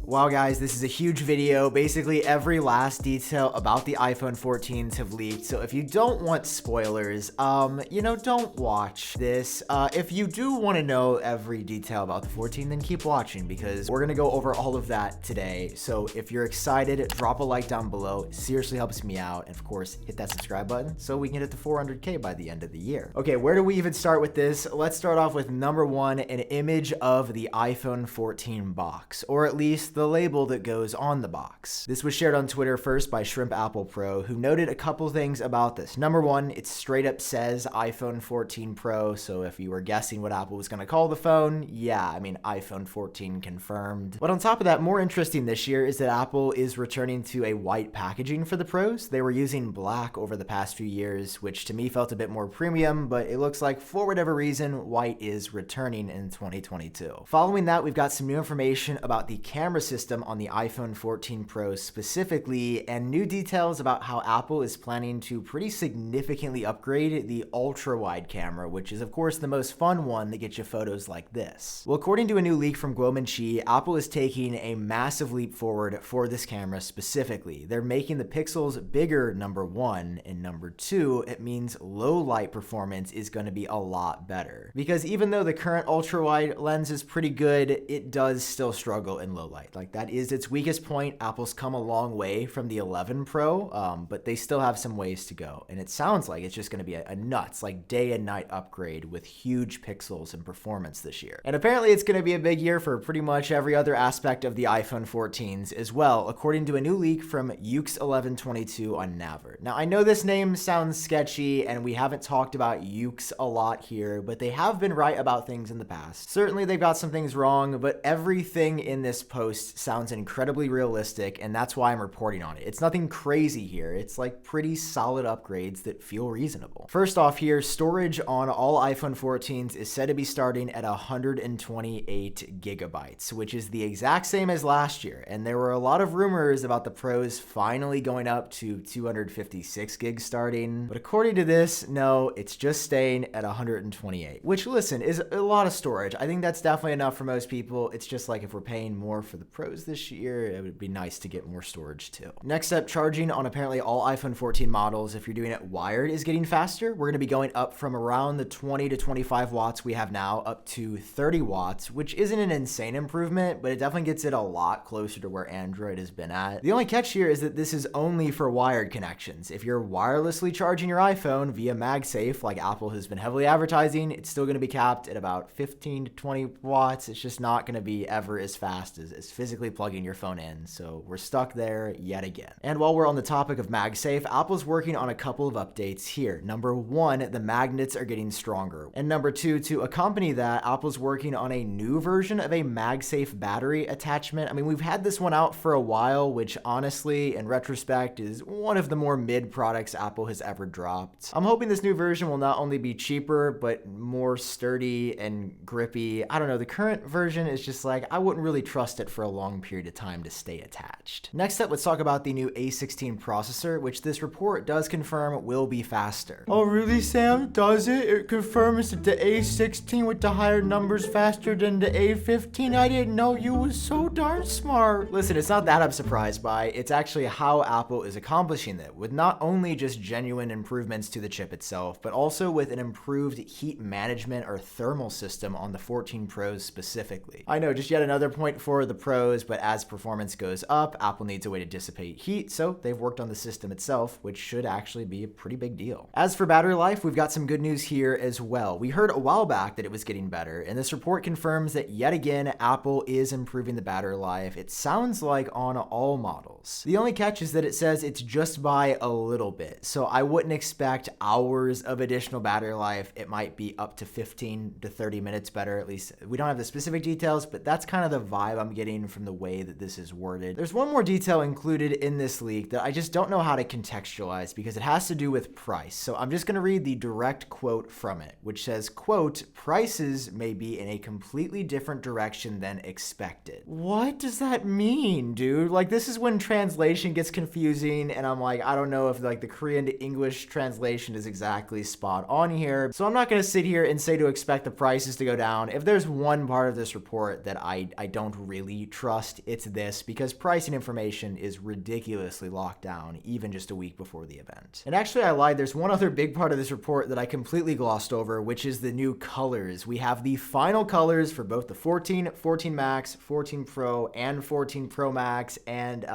Wow guys, this is a huge video. Basically every last detail about the iPhone 14s have leaked, so if you don't want spoilers, don't watch this. If you do want to know every detail about the 14, then keep watching because we're gonna go over all of that today. So if you're excited, drop a like down below. It seriously helps me out, and of course, hit that subscribe button so we can get to 400K by the end of the year. Okay, where do we even start with this? Let's start off with number one, an image of the iPhone 14 box, or at least the label that goes on the box. This was shared on Twitter first by Shrimp Apple Pro, who noted a couple things about this. Number one, it straight up says iPhone 14 Pro, so if you were guessing what Apple was going to call the phone, yeah, I mean iPhone 14 confirmed. But on top of that, more interesting this year is that Apple is returning to a white packaging for the Pros. They were using black over the past few years, which to me felt a bit more premium, but it looks like for whatever reason, white is returning in 2022. Following that, we've got some new information about the camera system on the iPhone 14 Pro specifically, and new details about how Apple is planning to pretty significantly upgrade the ultra-wide camera, which is of course the most fun one that gets you photos like this. Well, according to a new leak from Guomenqi, Apple is taking a massive leap forward for this camera specifically. They're making the pixels bigger, number one, and number two, it means low light performance is going to be a lot better. Because even though the current ultra-wide lens is pretty good, it does still struggle in low light. Like, that is its weakest point. Apple's come a long way from the 11 Pro, but they still have some ways to go. And it sounds like it's just going to be a nuts, like day and night upgrade with huge pixels and performance this year. And apparently it's going to be a big year for pretty much every other aspect of the iPhone 14s as well, according to a new leak from Ukes1122 on Naver. Now, I know this name sounds sketchy and we haven't talked about Ukes a lot here, but they have been right about things in the past. Certainly they've got some things wrong, but everything in this post sounds incredibly realistic, and that's why I'm reporting on it. It's nothing crazy here. It's like pretty solid upgrades that feel reasonable. First off here, storage on all iPhone 14s is said to be starting at 128 gigabytes, which is the exact same as last year, and there were a lot of rumors about the Pros finally going up to 256 gigs starting, but according to this, no, it's just staying at 128, which, listen, is a lot of storage. I think that's definitely enough for most people. It's just like if we're paying more for the Pros this year, it would be nice to get more storage too. Next up, charging on apparently all iPhone 14 models, if you're doing it wired, is getting faster. We're going to be going up from around the 20 to 25 watts we have now up to 30 watts, which isn't an insane improvement, but it definitely gets it a lot closer to where Android has been at. The only catch here is that this is only for wired connections. If you're wirelessly charging your iPhone via MagSafe, like Apple has been heavily advertising, it's still going to be capped at about 15 to 20 watts. It's just not going to be ever as fast as physically plugging your phone in, so we're stuck there yet again. And while we're on the topic of MagSafe, Apple's working on a couple of updates here. Number one, the magnets are getting stronger. And number two, to accompany that, Apple's working on a new version of a MagSafe battery attachment. I mean, we've had this one out for a while, which honestly, in retrospect, is one of the more mid products Apple has ever dropped. I'm hoping this new version will not only be cheaper, but more sturdy and grippy. I don't know, the current version is just like, I wouldn't really trust it for a long period of time to stay attached. Next up, let's talk about the new A16 processor, which this report does confirm will be faster. Oh really, Sam? Does it? It confirms that the A16 with the higher numbers faster than the A15? I didn't know you was so darn smart. Listen, it's not that I'm surprised by. It's actually how Apple is accomplishing that, with not only just genuine improvements to the chip itself, but also with an improved heat management or thermal system on the 14 Pros specifically. I know, just yet another point for the Pros, but as performance goes up, Apple needs a way to dissipate heat, so they've worked on the system itself, which should actually be a pretty big deal. As for battery life, we've got some good news here as well. We heard a while back that it was getting better, and this report confirms that yet again, Apple is improving the battery life. It sounds like on all models. The only catch is that it says it's just by a little bit, so I wouldn't expect hours of additional battery life. It might be up to 15 to 30 minutes better, at least. We don't have the specific details, but that's kind of the vibe I'm getting from the way that this is worded. There's one more detail included in this leak that I just don't know how to contextualize because it has to do with price. So I'm just going to read the direct quote from it, which says, quote, "Prices may be in a completely different direction than expected." What does that mean, dude? Like, this is when translation gets confusing and I'm like, I don't know if like the Korean to English translation is exactly spot on here. So I'm not going to sit here and say to expect the prices to go down. If there's one part of this report that I don't really trust it's this because pricing information is ridiculously locked down even just a week before the event. And actually I lied, there's one other big part of this report that I completely glossed over, which is the new colors. We have the final colors for both the 14, 14 Max, 14 Pro, and 14 Pro Max, and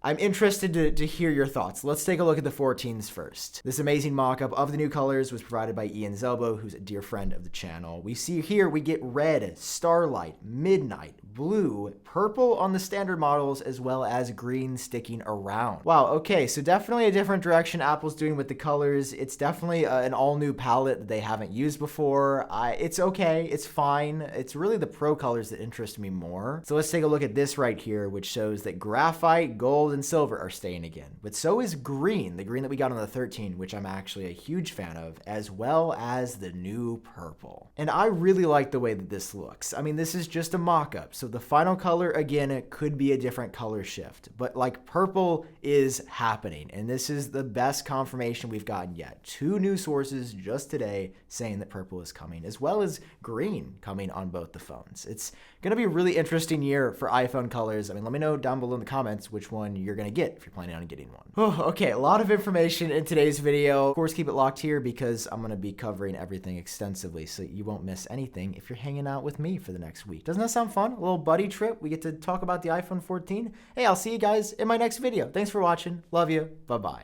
I'm interested to hear your thoughts. Let's take a look at the 14s first. This amazing mock-up of the new colors was provided by Ian Zelbo, who's a dear friend of the channel. We see here we get red, starlight, midnight, blue, purple on the standard models, as well as green sticking around. Wow, okay, so definitely a different direction Apple's doing with the colors. It's definitely an all-new palette that they haven't used before. It's okay, it's fine. It's really the Pro colors that interest me more. So let's take a look at this right here, which shows that graphite, gold, and silver are staying again, but so is green, the green that we got on the 13, which I'm actually a huge fan of, as well as the new purple. And I really like the way that this looks. I mean, this is just a mock-up, so the final color, again, it could be a different color shift, but like purple is happening, and this is the best confirmation we've gotten yet. 2 new sources just today saying that purple is coming, as well as green coming on both the phones. It's gonna be a really interesting year for iPhone colors. I mean, let me know down below in the comments which one you're gonna get if you're planning on getting one. Oh, okay, a lot of information in today's video. Of course, keep it locked here because I'm gonna be covering everything extensively, so you won't miss anything if you're hanging out with me for the next week. Doesn't that sound fun? A little buddy trip. We get to talk about the iPhone 14. Hey, I'll see you guys in my next video. Thanks for watching. Love you. Bye-bye.